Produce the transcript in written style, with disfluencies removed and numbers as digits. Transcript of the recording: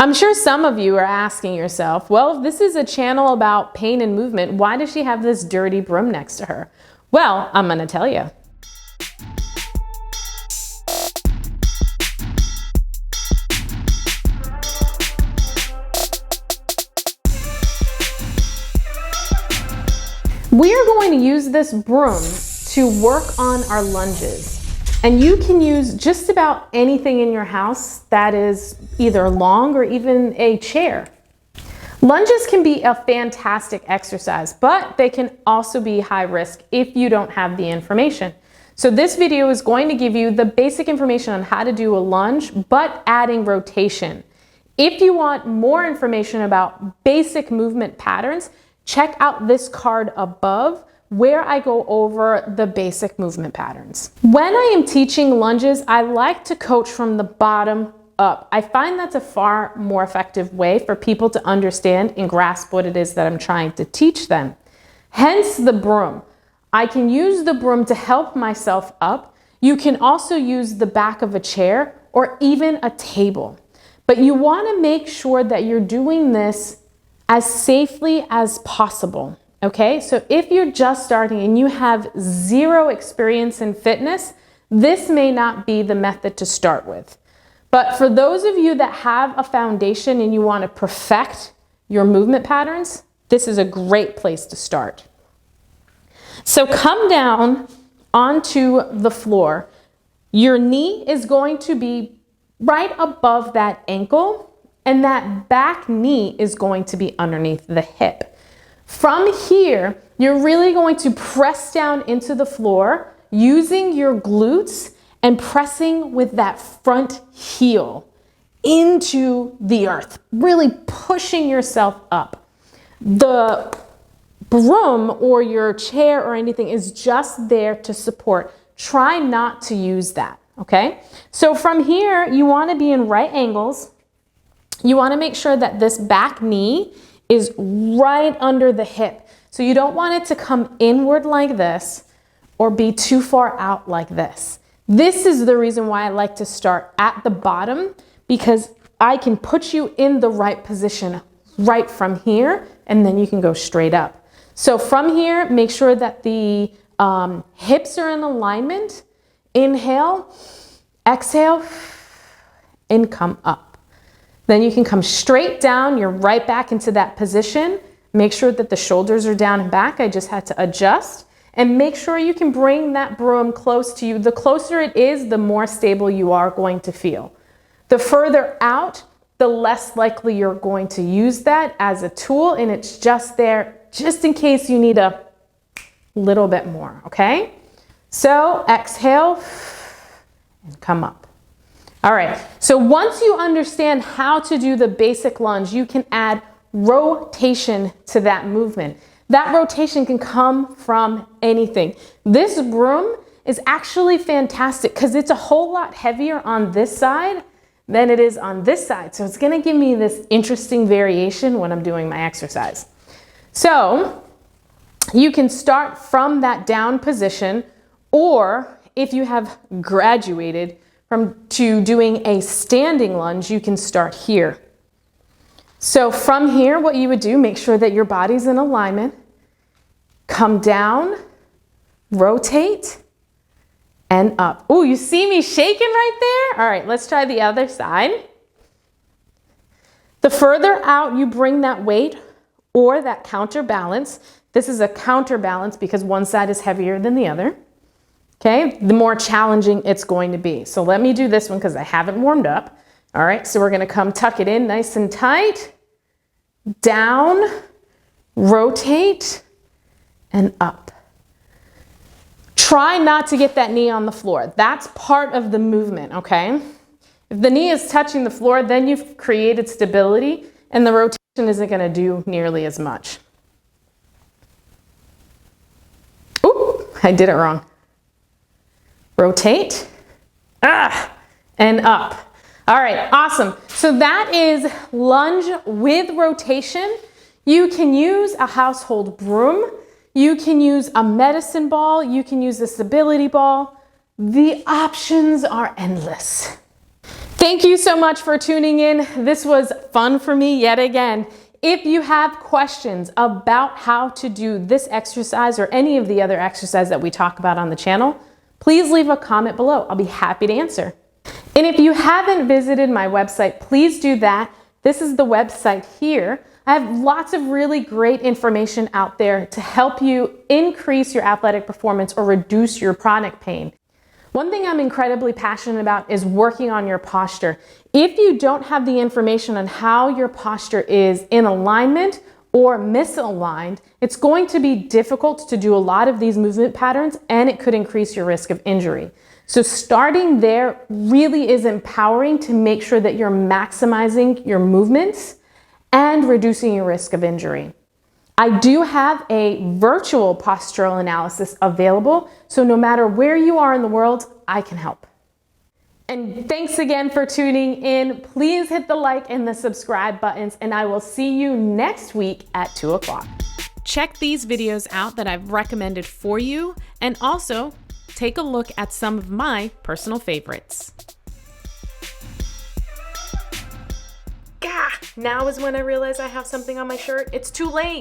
I'm sure some of you are asking yourself, well, if this is a channel about pain and movement, why does she have this dirty broom next to her? Well, I'm going to tell you. We are going to use this broom to work on our lunges. And you can use just about anything in your house that is either long or even a chair. Lunges can be a fantastic exercise, but they can also be high risk if you don't have the information. So this video is going to give you the basic information on how to do a lunge, but adding rotation. If you want more information about basic movement patterns, check out this card above, where I go over the basic movement patterns. When I am teaching lunges, I like to coach from the bottom up. I find that's a far more effective way for people to understand and grasp what it is that I'm trying to teach them. Hence the broom. I can use the broom to help myself up. You can also use the back of a chair or even a table. But you want to make sure that you're doing this as safely as possible. Okay, so if you're just starting and you have zero experience in fitness, this may not be the method to start with. But for those of you that have a foundation and you want to perfect your movement patterns, this is a great place to start. So come down onto the floor. Your knee is going to be right above that ankle, and that back knee is going to be underneath the hip. From here, you're really going to press down into the floor using your glutes and pressing with that front heel into the earth, really pushing yourself up. The broom or your chair or anything is just there to support. Try not to use that, okay? So from here, you want to be in right angles. You want to make sure that this back knee is right under the hip. So you don't want it to come inward like this or be too far out like this. This is the reason why I like to start at the bottom, because I can put you in the right position right from here, and then you can go straight up. So from here, make sure that the hips are in alignment. Inhale, exhale, and come up. Then you can come straight down. You're right back into that position. Make sure that the shoulders are down and back. I just had to adjust. And make sure you can bring that broom close to you. The closer it is, the more stable you are going to feel. The further out, the less likely you're going to use that as a tool, and it's just there just in case you need a little bit more, okay? So exhale and come up. All right, so once you understand how to do the basic lunge, you can add rotation to that movement. That rotation can come from anything. This broom is actually fantastic because it's a whole lot heavier on this side than it is on this side. So it's gonna give me this interesting variation when I'm doing my exercise. So you can start from that down position, or if you have graduated to doing a standing lunge, you can start here. So from here, what you would do, make sure that your body's in alignment, come down, rotate, and up. Oh, you see me shaking right there? All right, let's try the other side. The further out you bring that weight or that counterbalance, this is a counterbalance because one side is heavier than the other. Okay, the more challenging it's going to be. So let me do this one because I haven't warmed up. All right, so we're gonna come tuck it in nice and tight, down, rotate, and up. Try not to get that knee on the floor. That's part of the movement, okay? If the knee is touching the floor, then you've created stability and the rotation isn't gonna do nearly as much. Oop, I did it wrong. Rotate, and up. All right, awesome. So that is lunge with rotation. You can use a household broom. You can use a medicine ball. You can use a stability ball. The options are endless. Thank you so much for tuning in. This was fun for me yet again. If you have questions about how to do this exercise or any of the other exercises that we talk about on the channel, please leave a comment below. I'll be happy to answer. And if you haven't visited my website, please do that. This is the website here. I have lots of really great information out there to help you increase your athletic performance or reduce your chronic pain. One thing I'm incredibly passionate about is working on your posture. If you don't have the information on how your posture is in alignment or misaligned, it's going to be difficult to do a lot of these movement patterns, and it could increase your risk of injury. So starting there really is empowering to make sure that you're maximizing your movements and reducing your risk of injury. I do have a virtual postural analysis available, so no matter where you are in the world, I can help. And thanks again for tuning in. Please hit the like and the subscribe buttons, and I will see you next week at 2 o'clock. Check these videos out that I've recommended for you, and also take a look at some of my personal favorites. Gah! Now is when I realize I have something on my shirt. It's too late.